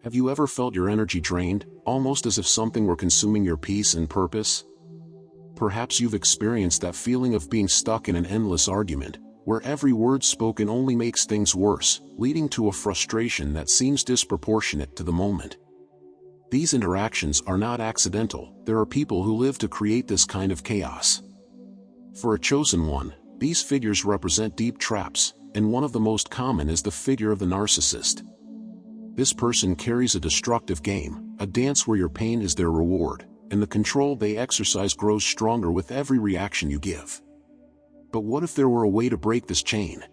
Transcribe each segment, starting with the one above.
Have you ever felt your energy drained, almost as if something were consuming your peace and purpose? Perhaps you've experienced that feeling of being stuck in an endless argument, where every word spoken only makes things worse, leading to a frustration that seems disproportionate to the moment. These interactions are not accidental. There are people who live to create this kind of chaos. For a chosen one, these figures represent deep traps, and one of the most common is the figure of the narcissist. This person carries a destructive game, a dance where your pain is their reward, and the control they exercise grows stronger with every reaction you give. But what if there were a way to break this chain?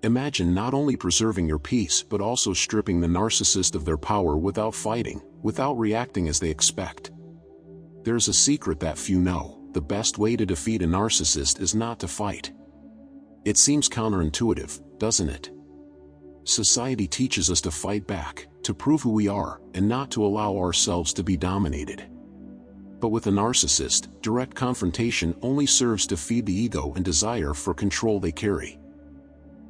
Imagine not only preserving your peace but also stripping the narcissist of their power without fighting, without reacting as they expect. There's a secret that few know: the best way to defeat a narcissist is not to fight. It seems counterintuitive, doesn't it? Society teaches us to fight back, to prove who we are, and not to allow ourselves to be dominated. But with a narcissist, direct confrontation only serves to feed the ego and desire for control they carry.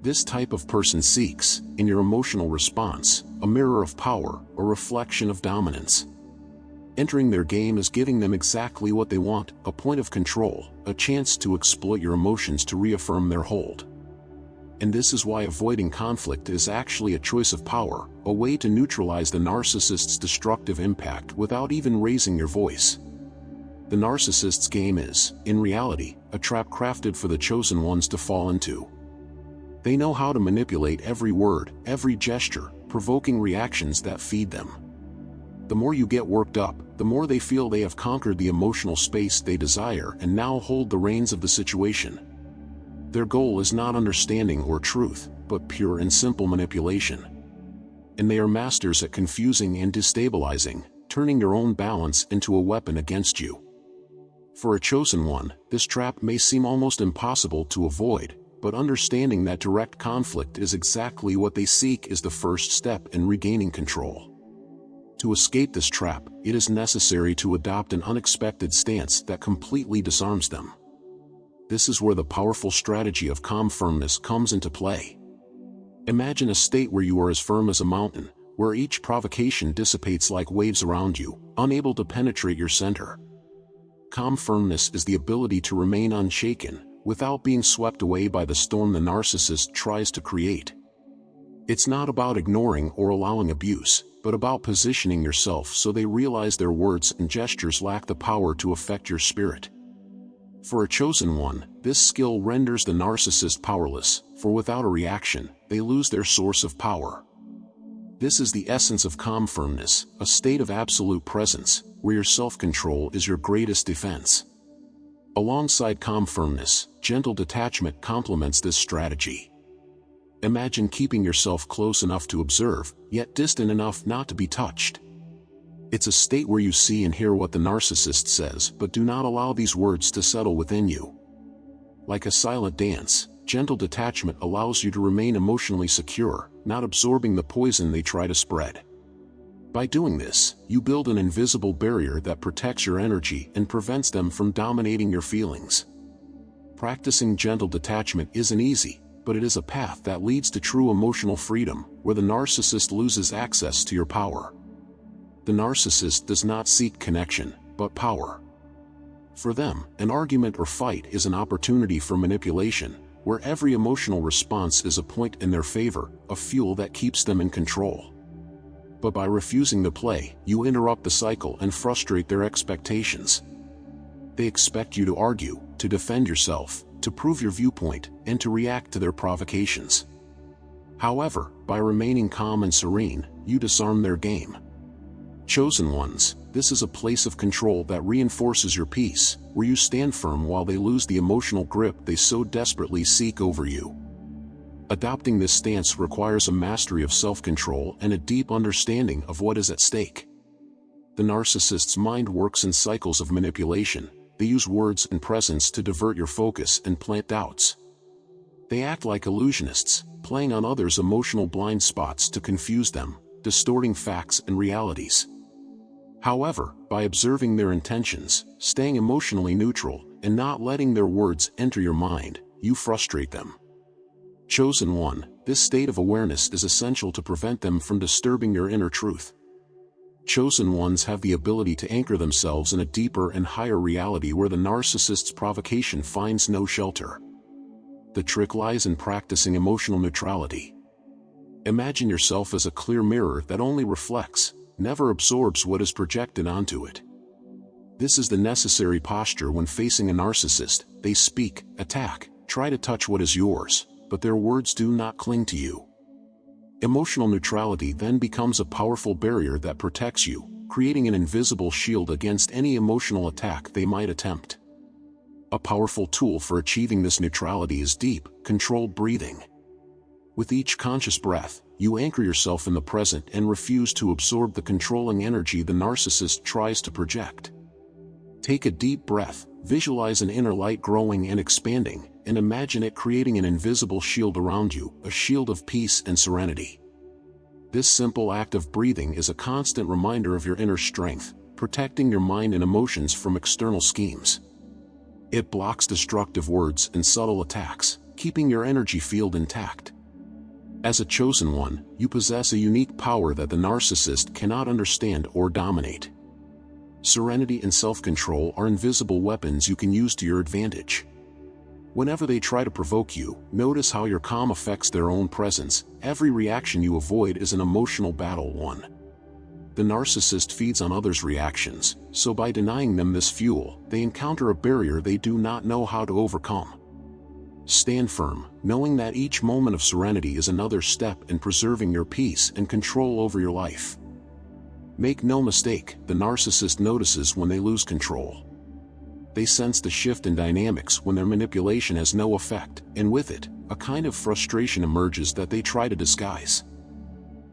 This type of person seeks, in your emotional response, a mirror of power, a reflection of dominance. Entering their game is giving them exactly what they want: a point of control, a chance to exploit your emotions to reaffirm their hold. And this is why avoiding conflict is actually a choice of power, a way to neutralize the narcissist's destructive impact without even raising your voice. The narcissist's game is, in reality, a trap crafted for the chosen ones to fall into. They know how to manipulate every word, every gesture, provoking reactions that feed them. The more you get worked up, the more they feel they have conquered the emotional space they desire and now hold the reins of the situation. Their goal is not understanding or truth, but pure and simple manipulation. And they are masters at confusing and destabilizing, turning your own balance into a weapon against you. For a chosen one, this trap may seem almost impossible to avoid, but understanding that direct conflict is exactly what they seek is the first step in regaining control. To escape this trap, it is necessary to adopt an unexpected stance that completely disarms them. This is where the powerful strategy of calm firmness comes into play. Imagine a state where you are as firm as a mountain, where each provocation dissipates like waves around you, unable to penetrate your center. Calm firmness is the ability to remain unshaken, without being swept away by the storm the narcissist tries to create. It's not about ignoring or allowing abuse, but about positioning yourself so they realize their words and gestures lack the power to affect your spirit. For a chosen one, this skill renders the narcissist powerless, for without a reaction, they lose their source of power. This is the essence of calm firmness, a state of absolute presence, where your self-control is your greatest defense. Alongside calm firmness, gentle detachment complements this strategy. Imagine keeping yourself close enough to observe, yet distant enough not to be touched. It's a state where you see and hear what the narcissist says but do not allow these words to settle within you. Like a silent dance, gentle detachment allows you to remain emotionally secure, not absorbing the poison they try to spread. By doing this, you build an invisible barrier that protects your energy and prevents them from dominating your feelings. Practicing gentle detachment isn't easy, but it is a path that leads to true emotional freedom, where the narcissist loses access to your power. The narcissist does not seek connection, but power. For them, an argument or fight is an opportunity for manipulation, where every emotional response is a point in their favor, a fuel that keeps them in control. But by refusing to play, you interrupt the cycle and frustrate their expectations. They expect you to argue, to defend yourself, to prove your viewpoint, and to react to their provocations. However, by remaining calm and serene, you disarm their game. Chosen ones, this is a place of control that reinforces your peace, where you stand firm while they lose the emotional grip they so desperately seek over you. Adopting this stance requires a mastery of self-control and a deep understanding of what is at stake. The narcissist's mind works in cycles of manipulation. They use words and presence to divert your focus and plant doubts. They act like illusionists, playing on others' emotional blind spots to confuse them, distorting facts and realities. However, by observing their intentions, staying emotionally neutral, and not letting their words enter your mind, you frustrate them. Chosen one, This state of awareness is essential to prevent them from disturbing your inner truth. Chosen ones have the ability to anchor themselves in a deeper and higher reality where the narcissist's provocation finds no shelter. The trick lies in practicing emotional neutrality. Imagine yourself as a clear mirror that only reflects, never absorbs what is projected onto it. This is the necessary posture when facing a narcissist. They speak, attack, try to touch what is yours, but their words do not cling to you. Emotional neutrality then becomes a powerful barrier that protects you, creating an invisible shield against any emotional attack they might attempt. A powerful tool for achieving this neutrality is deep, controlled breathing. With each conscious breath, you anchor yourself in the present and refuse to absorb the controlling energy the narcissist tries to project. Take a deep breath, visualize an inner light growing and expanding, and imagine it creating an invisible shield around you, a shield of peace and serenity. This simple act of breathing is a constant reminder of your inner strength, protecting your mind and emotions from external schemes. It blocks destructive words and subtle attacks, keeping your energy field intact. As a chosen one, you possess a unique power that the narcissist cannot understand or dominate. Serenity and self-control are invisible weapons you can use to your advantage. Whenever they try to provoke you, notice how your calm affects their own presence. Every reaction you avoid is an emotional battle won. The narcissist feeds on others' reactions, so by denying them this fuel, they encounter a barrier they do not know how to overcome. Stand firm, knowing that each moment of serenity is another step in preserving your peace and control over your life. Make no mistake, the narcissist notices when they lose control. They sense the shift in dynamics when their manipulation has no effect, and with it, a kind of frustration emerges that they try to disguise.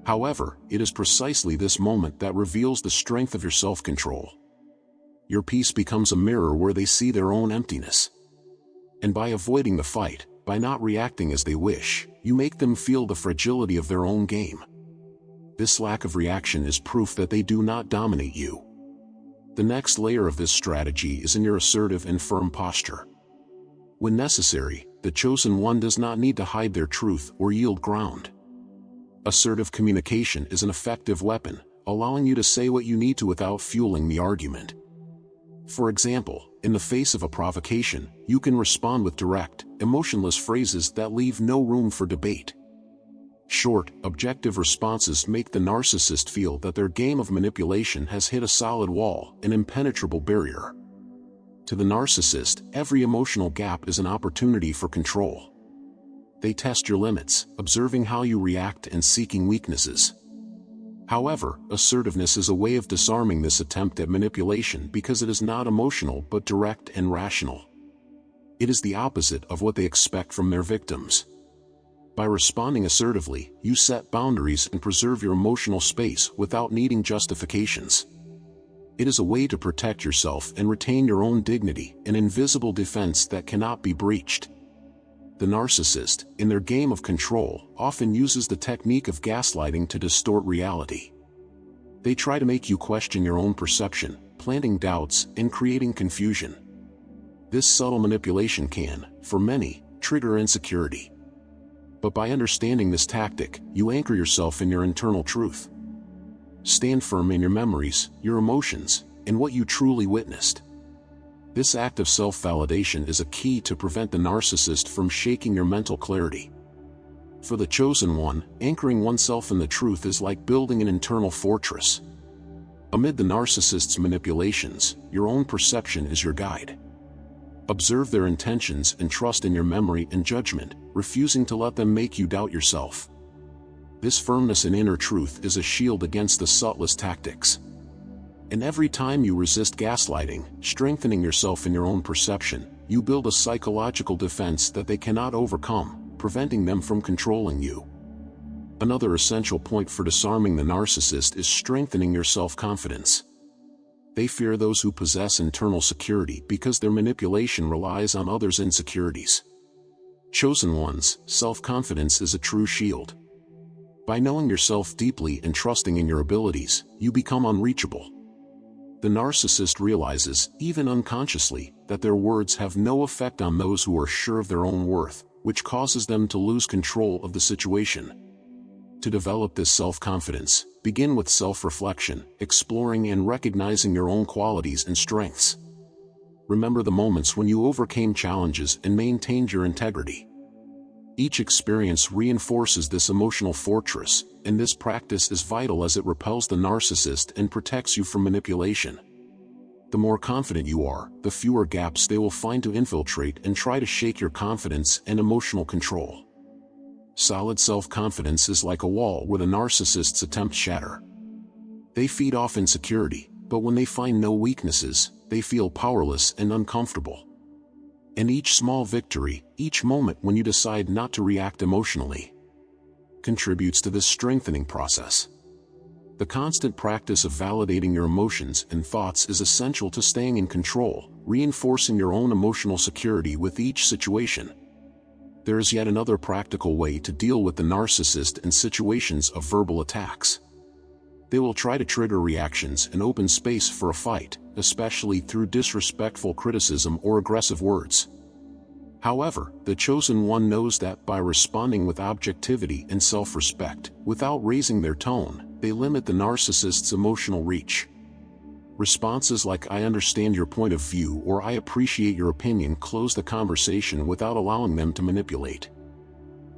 However, it is precisely this moment that reveals the strength of your self-control. Your peace becomes a mirror where they see their own emptiness. And by avoiding the fight, by not reacting as they wish, you make them feel the fragility of their own game. This lack of reaction is proof that they do not dominate you. The next layer of this strategy is in your assertive and firm posture. When necessary, the chosen one does not need to hide their truth or yield ground. Assertive communication is an effective weapon, allowing you to say what you need to without fueling the argument. For example, in the face of a provocation, you can respond with direct, emotionless phrases that leave no room for debate. Short, objective responses make the narcissist feel that their game of manipulation has hit a solid wall, an impenetrable barrier. To the narcissist, every emotional gap is an opportunity for control. They test your limits, observing how you react and seeking weaknesses. However, assertiveness is a way of disarming this attempt at manipulation because it is not emotional but direct and rational. It is the opposite of what they expect from their victims. By responding assertively, you set boundaries and preserve your emotional space without needing justifications. It is a way to protect yourself and retain your own dignity, an invisible defense that cannot be breached. The narcissist, in their game of control, often uses the technique of gaslighting to distort reality. They try to make you question your own perception, planting doubts and creating confusion. This subtle manipulation can, for many, trigger insecurity. But by understanding this tactic, you anchor yourself in your internal truth. Stand firm in your memories, your emotions, and what you truly witnessed. This act of self-validation is a key to prevent the narcissist from shaking your mental clarity. For the chosen one, anchoring oneself in the truth is like building an internal fortress. Amid the narcissist's manipulations, your own perception is your guide. Observe their intentions and trust in your memory and judgment, refusing to let them make you doubt yourself. This firmness in inner truth is a shield against the subtlest tactics. And every time you resist gaslighting, strengthening yourself in your own perception, you build a psychological defense that they cannot overcome, preventing them from controlling you. Another essential point for disarming the narcissist is strengthening your self-confidence. They fear those who possess internal security because their manipulation relies on others' insecurities. Chosen ones, self-confidence is a true shield. By knowing yourself deeply and trusting in your abilities, you become unreachable. The narcissist realizes, even unconsciously, that their words have no effect on those who are sure of their own worth, which causes them to lose control of the situation. To develop this self-confidence, begin with self-reflection, exploring and recognizing your own qualities and strengths. Remember the moments when you overcame challenges and maintained your integrity. Each experience reinforces this emotional fortress, and this practice is vital as it repels the narcissist and protects you from manipulation. The more confident you are, the fewer gaps they will find to infiltrate and try to shake your confidence and emotional control. Solid self-confidence is like a wall where the narcissists attempt to shatter. They feed off insecurity, but when they find no weaknesses, they feel powerless and uncomfortable. And each small victory, each moment when you decide not to react emotionally, contributes to this strengthening process. The constant practice of validating your emotions and thoughts is essential to staying in control, reinforcing your own emotional security with each situation. There is yet another practical way to deal with the narcissist in situations of verbal attacks. They will try to trigger reactions and open space for a fight, especially through disrespectful criticism or aggressive words. However, the chosen one knows that by responding with objectivity and self-respect, without raising their tone, they limit the narcissist's emotional reach. Responses like "I understand your point of view" or "I appreciate your opinion" close the conversation without allowing them to manipulate.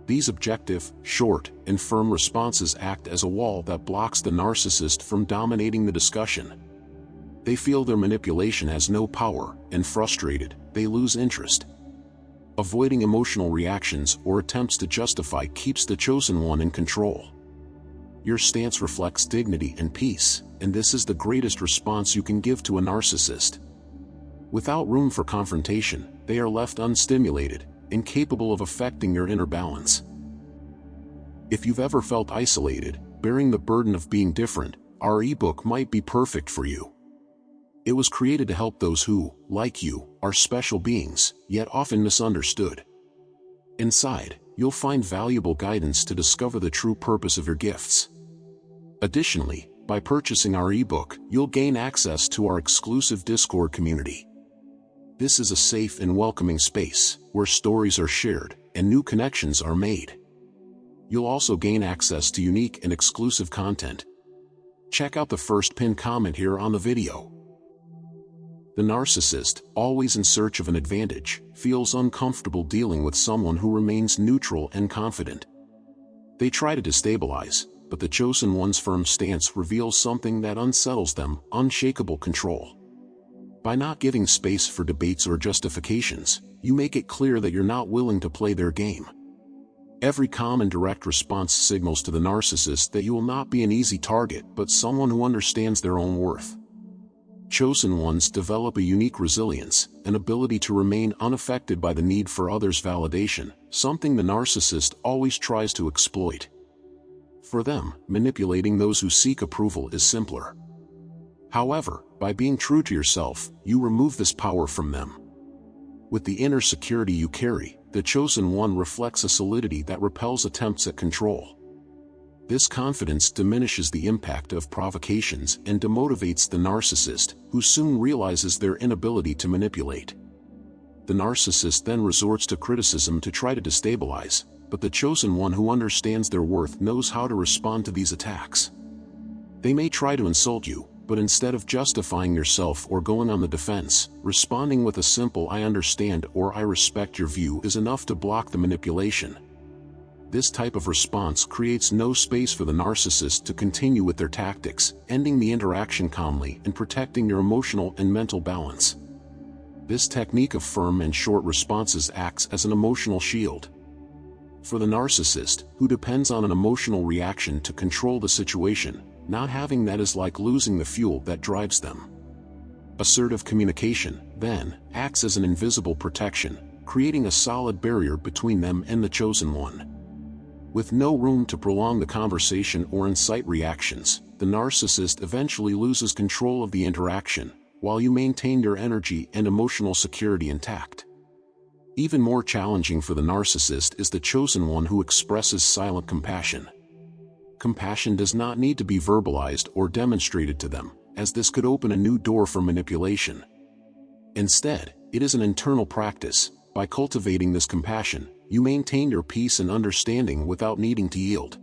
These objective, short, and firm responses act as a wall that blocks the narcissist from dominating the discussion. They feel their manipulation has no power, and frustrated, they lose interest. Avoiding emotional reactions or attempts to justify keeps the chosen one in control. Your stance reflects dignity and peace, and this is the greatest response you can give to a narcissist. Without room for confrontation, they are left unstimulated, incapable of affecting your inner balance. If you've ever felt isolated, bearing the burden of being different, our ebook might be perfect for you. It was created to help those who, like you, are special beings, yet often misunderstood. Inside, you'll find valuable guidance to discover the true purpose of your gifts. Additionally, by purchasing our ebook, you'll gain access to our exclusive Discord community. This is a safe and welcoming space, where stories are shared, and new connections are made. You'll also gain access to unique and exclusive content. Check out the first pinned comment here on the video. The narcissist, always in search of an advantage, feels uncomfortable dealing with someone who remains neutral and confident. They try to destabilize, but the chosen one's firm stance reveals something that unsettles them: unshakable control. By not giving space for debates or justifications, you make it clear that you're not willing to play their game. Every calm and direct response signals to the narcissist that you will not be an easy target but someone who understands their own worth. Chosen ones develop a unique resilience, an ability to remain unaffected by the need for others' validation, something the narcissist always tries to exploit. For them, manipulating those who seek approval is simpler. However, by being true to yourself, you remove this power from them. With the inner security you carry, the chosen one reflects a solidity that repels attempts at control. This confidence diminishes the impact of provocations and demotivates the narcissist, who soon realizes their inability to manipulate. The narcissist then resorts to criticism to try to destabilize, but the chosen one who understands their worth knows how to respond to these attacks. They may try to insult you, but instead of justifying yourself or going on the defense, responding with a simple "I understand" or "I respect your view" is enough to block the manipulation. This type of response creates no space for the narcissist to continue with their tactics, ending the interaction calmly and protecting your emotional and mental balance. This technique of firm and short responses acts as an emotional shield. For the narcissist, who depends on an emotional reaction to control the situation, not having that is like losing the fuel that drives them. Assertive communication, then, acts as an invisible protection, creating a solid barrier between them and the chosen one. With no room to prolong the conversation or incite reactions, the narcissist eventually loses control of the interaction, while you maintain your energy and emotional security intact. Even more challenging for the narcissist is the chosen one who expresses silent compassion. Compassion does not need to be verbalized or demonstrated to them, as this could open a new door for manipulation. Instead, it is an internal practice. By cultivating this compassion, you maintain your peace and understanding without needing to yield.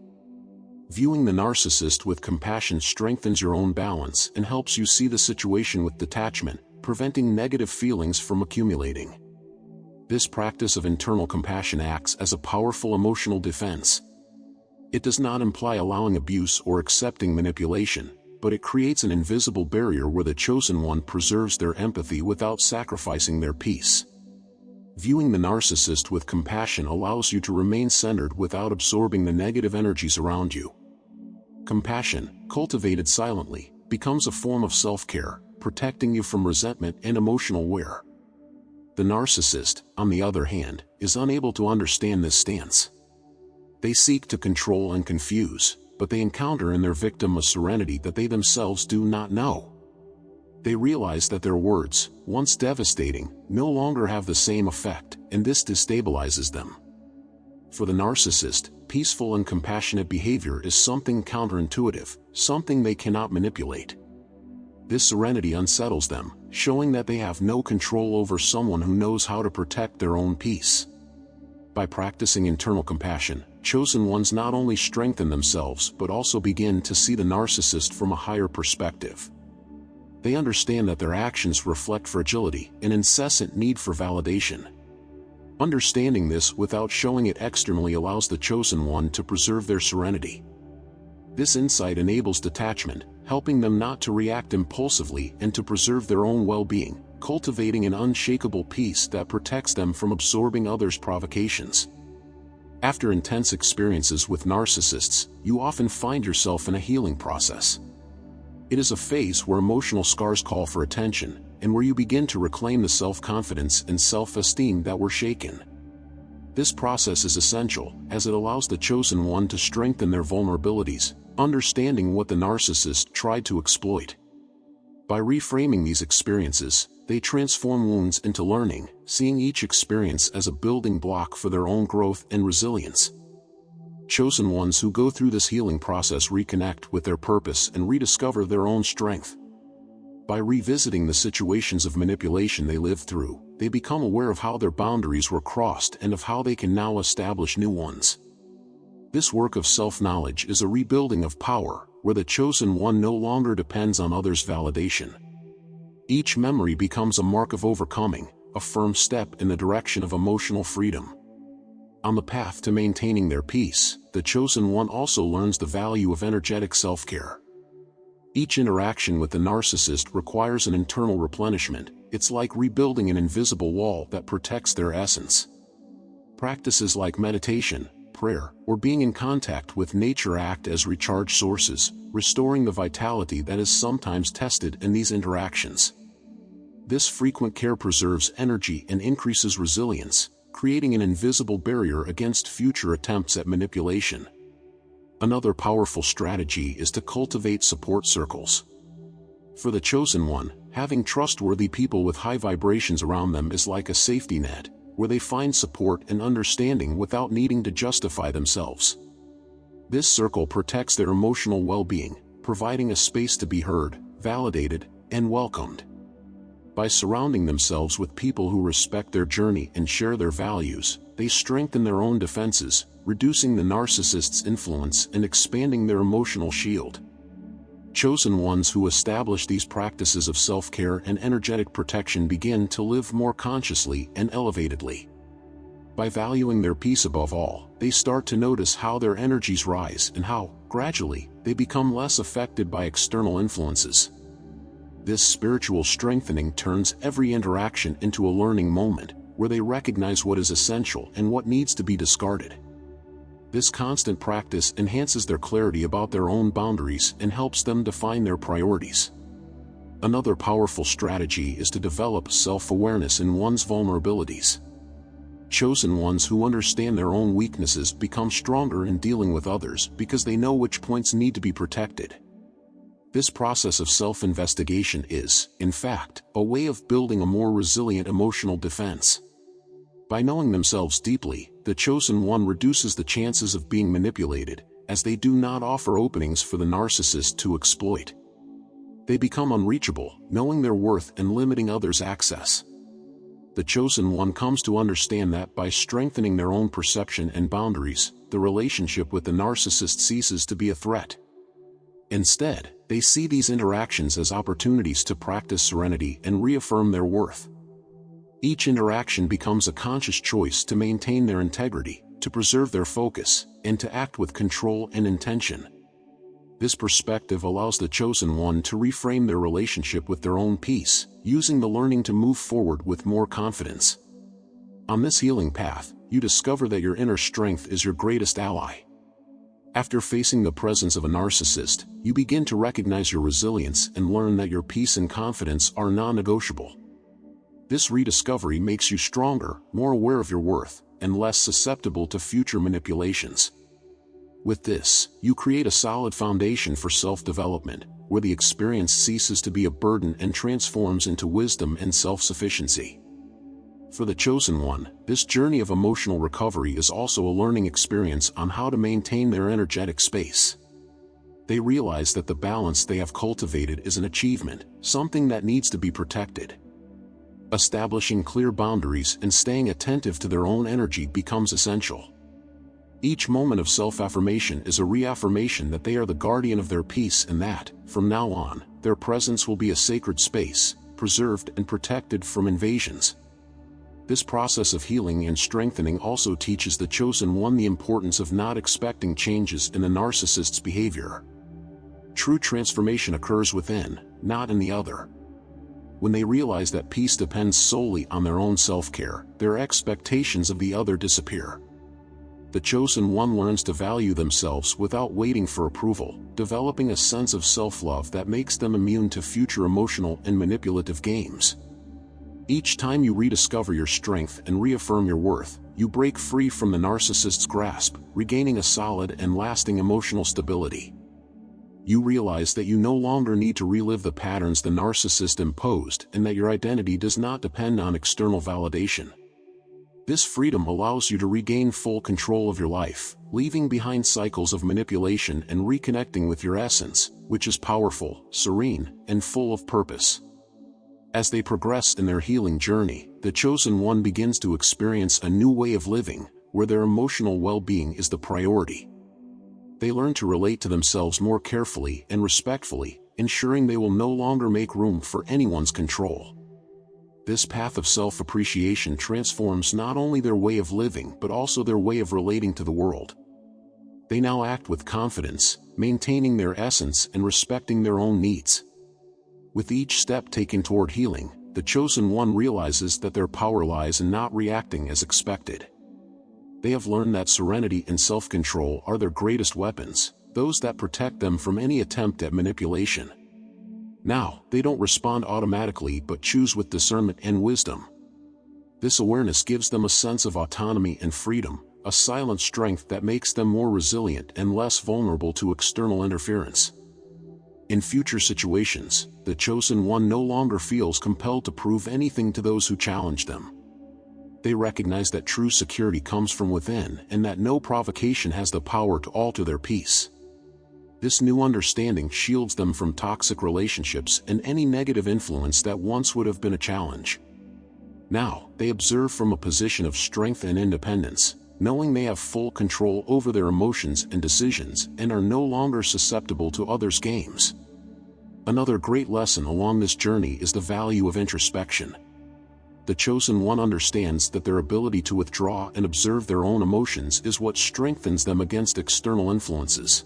Viewing the narcissist with compassion strengthens your own balance and helps you see the situation with detachment, preventing negative feelings from accumulating. This practice of internal compassion acts as a powerful emotional defense. It does not imply allowing abuse or accepting manipulation, but it creates an invisible barrier where the chosen one preserves their empathy without sacrificing their peace. Viewing the narcissist with compassion allows you to remain centered without absorbing the negative energies around you. Compassion, cultivated silently, becomes a form of self-care, protecting you from resentment and emotional wear. The narcissist, on the other hand, is unable to understand this stance. They seek to control and confuse, but they encounter in their victim a serenity that they themselves do not know. They realize that their words, once devastating, no longer have the same effect, and this destabilizes them. For the narcissist, peaceful and compassionate behavior is something counterintuitive, something they cannot manipulate. This serenity unsettles them, showing that they have no control over someone who knows how to protect their own peace. By practicing internal compassion, chosen ones not only strengthen themselves but also begin to see the narcissist from a higher perspective. They understand that their actions reflect fragility, an incessant need for validation. Understanding this without showing it externally allows the chosen one to preserve their serenity. This insight enables detachment, helping them not to react impulsively and to preserve their own well-being, cultivating an unshakable peace that protects them from absorbing others' provocations. After intense experiences with narcissists, you often find yourself in a healing process. It is a phase where emotional scars call for attention, and where you begin to reclaim the self-confidence and self-esteem that were shaken. This process is essential, as it allows the chosen one to strengthen their vulnerabilities, understanding what the narcissist tried to exploit. By reframing these experiences, they transform wounds into learning, seeing each experience as a building block for their own growth and resilience. Chosen ones who go through this healing process reconnect with their purpose and rediscover their own strength. By revisiting the situations of manipulation they lived through, they become aware of how their boundaries were crossed and of how they can now establish new ones. This work of self-knowledge is a rebuilding of power, where the chosen one no longer depends on others' validation. Each memory becomes a mark of overcoming, a firm step in the direction of emotional freedom. On the path to maintaining their peace, the chosen one also learns the value of energetic self-care. Each interaction with the narcissist requires an internal replenishment. It's like rebuilding an invisible wall that protects their essence. Practices like meditation, prayer, or being in contact with nature act as recharge sources, restoring the vitality that is sometimes tested in these interactions. This frequent care preserves energy and increases resilience, creating an invisible barrier against future attempts at manipulation. Another powerful strategy is to cultivate support circles. For the chosen one, having trustworthy people with high vibrations around them is like a safety net, where they find support and understanding without needing to justify themselves. This circle protects their emotional well-being, providing a space to be heard, validated, and welcomed. By surrounding themselves with people who respect their journey and share their values, they strengthen their own defenses, reducing the narcissist's influence and expanding their emotional shield. Chosen ones who establish these practices of self-care and energetic protection begin to live more consciously and elevatedly. By valuing their peace above all, they start to notice how their energies rise and how, gradually, they become less affected by external influences. This spiritual strengthening turns every interaction into a learning moment, where they recognize what is essential and what needs to be discarded. This constant practice enhances their clarity about their own boundaries and helps them define their priorities. Another powerful strategy is to develop self-awareness in one's vulnerabilities. Chosen ones who understand their own weaknesses become stronger in dealing with others because they know which points need to be protected. This process of self-investigation is, in fact, a way of building a more resilient emotional defense. By knowing themselves deeply, the chosen one reduces the chances of being manipulated, as they do not offer openings for the narcissist to exploit. They become unreachable, knowing their worth and limiting others' access. The chosen one comes to understand that by strengthening their own perception and boundaries, the relationship with the narcissist ceases to be a threat. Instead, they see these interactions as opportunities to practice serenity and reaffirm their worth. Each interaction becomes a conscious choice to maintain their integrity, to preserve their focus, and to act with control and intention. This perspective allows the chosen one to reframe their relationship with their own peace, using the learning to move forward with more confidence. On this healing path, you discover that your inner strength is your greatest ally. After facing the presence of a narcissist, you begin to recognize your resilience and learn that your peace and confidence are non-negotiable. This rediscovery makes you stronger, more aware of your worth, and less susceptible to future manipulations. With this, you create a solid foundation for self-development, where the experience ceases to be a burden and transforms into wisdom and self-sufficiency. For the chosen one, this journey of emotional recovery is also a learning experience on how to maintain their energetic space. They realize that the balance they have cultivated is an achievement, something that needs to be protected. Establishing clear boundaries and staying attentive to their own energy becomes essential. Each moment of self-affirmation is a reaffirmation that they are the guardian of their peace and that, from now on, their presence will be a sacred space, preserved and protected from invasions. This process of healing and strengthening also teaches the chosen one the importance of not expecting changes in the narcissist's behavior. True transformation occurs within, not in the other. When they realize that peace depends solely on their own self-care, their expectations of the other disappear. The chosen one learns to value themselves without waiting for approval, developing a sense of self-love that makes them immune to future emotional and manipulative games. Each time you rediscover your strength and reaffirm your worth, you break free from the narcissist's grasp, regaining a solid and lasting emotional stability. You realize that you no longer need to relive the patterns the narcissist imposed and that your identity does not depend on external validation. This freedom allows you to regain full control of your life, leaving behind cycles of manipulation and reconnecting with your essence, which is powerful, serene, and full of purpose. As they progress in their healing journey, the chosen one begins to experience a new way of living, where their emotional well-being is the priority. They learn to relate to themselves more carefully and respectfully, ensuring they will no longer make room for anyone's control. This path of self-appreciation transforms not only their way of living but also their way of relating to the world. They now act with confidence, maintaining their essence and respecting their own needs. With each step taken toward healing, the chosen one realizes that their power lies in not reacting as expected. They have learned that serenity and self-control are their greatest weapons, those that protect them from any attempt at manipulation. Now, they don't respond automatically but choose with discernment and wisdom. This awareness gives them a sense of autonomy and freedom, a silent strength that makes them more resilient and less vulnerable to external interference. In future situations, the chosen one no longer feels compelled to prove anything to those who challenge them. They recognize that true security comes from within and that no provocation has the power to alter their peace. This new understanding shields them from toxic relationships and any negative influence that once would have been a challenge. Now, they observe from a position of strength and independence, knowing they have full control over their emotions and decisions and are no longer susceptible to others' games. Another great lesson along this journey is the value of introspection. The chosen one understands that their ability to withdraw and observe their own emotions is what strengthens them against external influences.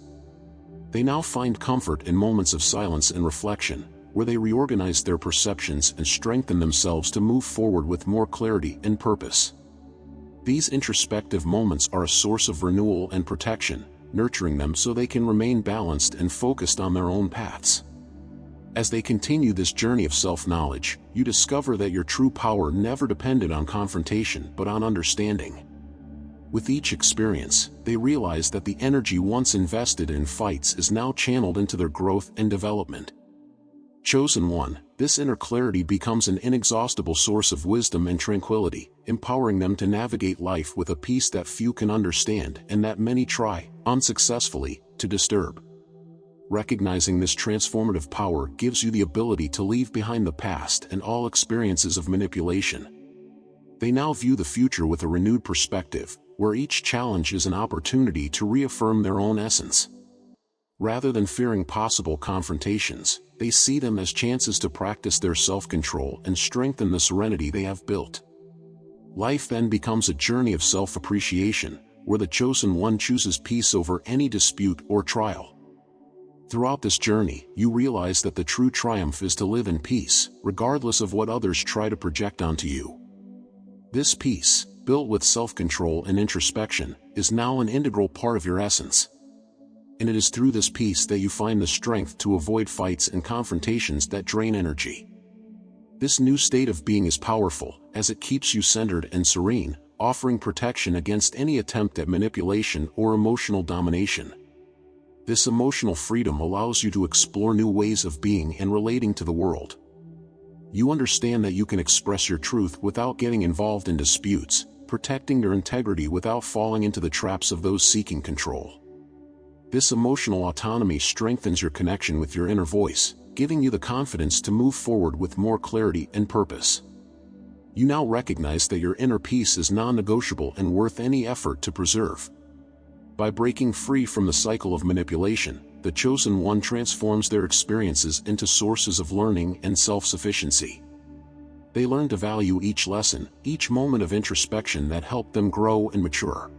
They now find comfort in moments of silence and reflection, where they reorganize their perceptions and strengthen themselves to move forward with more clarity and purpose. These introspective moments are a source of renewal and protection, nurturing them so they can remain balanced and focused on their own paths. As they continue this journey of self-knowledge, you discover that your true power never depended on confrontation but on understanding. With each experience, they realize that the energy once invested in fights is now channeled into their growth and development. Chosen one, this inner clarity becomes an inexhaustible source of wisdom and tranquility, empowering them to navigate life with a peace that few can understand and that many try, unsuccessfully, to disturb. Recognizing this transformative power gives you the ability to leave behind the past and all experiences of manipulation. They now view the future with a renewed perspective, where each challenge is an opportunity to reaffirm their own essence. Rather than fearing possible confrontations, they see them as chances to practice their self-control and strengthen the serenity they have built. Life then becomes a journey of self-appreciation, where the chosen one chooses peace over any dispute or trial. Throughout this journey, you realize that the true triumph is to live in peace, regardless of what others try to project onto you. This peace, built with self-control and introspection, is now an integral part of your essence. And it is through this peace that you find the strength to avoid fights and confrontations that drain energy. This new state of being is powerful, as it keeps you centered and serene, offering protection against any attempt at manipulation or emotional domination. This emotional freedom allows you to explore new ways of being and relating to the world. You understand that you can express your truth without getting involved in disputes, protecting your integrity without falling into the traps of those seeking control. This emotional autonomy strengthens your connection with your inner voice, giving you the confidence to move forward with more clarity and purpose. You now recognize that your inner peace is non-negotiable and worth any effort to preserve. By breaking free from the cycle of manipulation, the chosen one transforms their experiences into sources of learning and self-sufficiency. They learn to value each lesson, each moment of introspection that helped them grow and mature.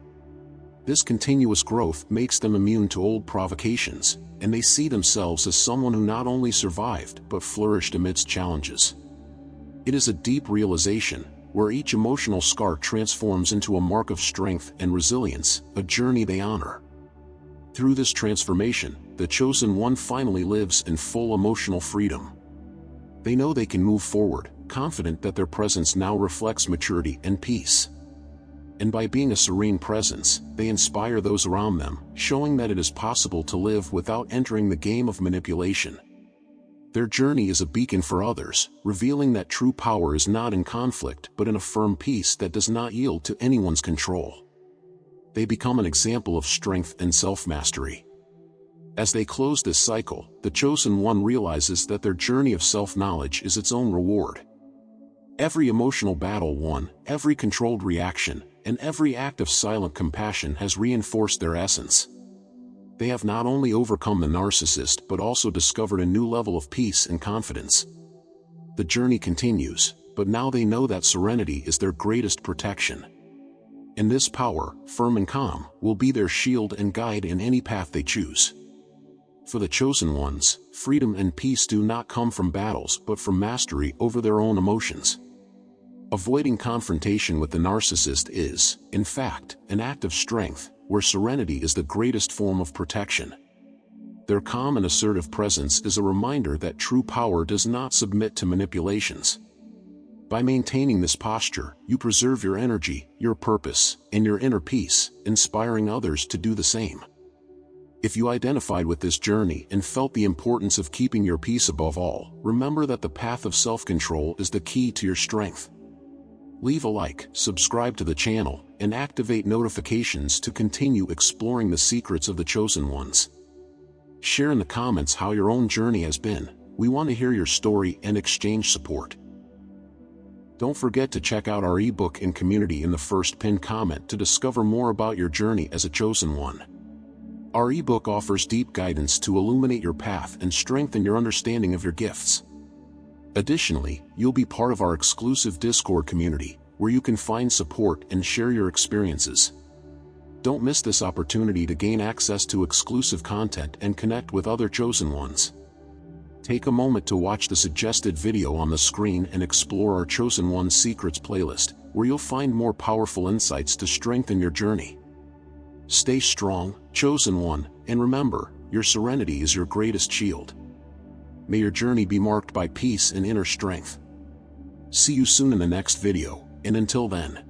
This continuous growth makes them immune to old provocations, and they see themselves as someone who not only survived but flourished amidst challenges. It is a deep realization, where each emotional scar transforms into a mark of strength and resilience, a journey they honor. Through this transformation, the chosen one finally lives in full emotional freedom. They know they can move forward, confident that their presence now reflects maturity and peace. And by being a serene presence, they inspire those around them, showing that it is possible to live without entering the game of manipulation. Their journey is a beacon for others, revealing that true power is not in conflict but in a firm peace that does not yield to anyone's control. They become an example of strength and self-mastery. As they close this cycle, the chosen one realizes that their journey of self-knowledge is its own reward. Every emotional battle won, every controlled reaction, and every act of silent compassion has reinforced their essence. They have not only overcome the narcissist but also discovered a new level of peace and confidence. The journey continues, but now they know that serenity is their greatest protection. And this power, firm and calm, will be their shield and guide in any path they choose. For the chosen ones, freedom and peace do not come from battles but from mastery over their own emotions. Avoiding confrontation with the narcissist is, in fact, an act of strength, where serenity is the greatest form of protection. Their calm and assertive presence is a reminder that true power does not submit to manipulations. By maintaining this posture, you preserve your energy, your purpose, and your inner peace, inspiring others to do the same. If you identified with this journey and felt the importance of keeping your peace above all, remember that the path of self-control is the key to your strength. Leave a like, subscribe to the channel, and activate notifications to continue exploring the secrets of the chosen ones. Share in the comments how your own journey has been. We want to hear your story and exchange support. Don't forget to check out our ebook and community in the first pinned comment to discover more about your journey as a chosen one. Our ebook offers deep guidance to illuminate your path and strengthen your understanding of your gifts. Additionally, you'll be part of our exclusive Discord community, where you can find support and share your experiences. Don't miss this opportunity to gain access to exclusive content and connect with other chosen ones. Take a moment to watch the suggested video on the screen and explore our Chosen One Secrets playlist, where you'll find more powerful insights to strengthen your journey. Stay strong, Chosen One, and remember, your serenity is your greatest shield. May your journey be marked by peace and inner strength. See you soon in the next video, and until then,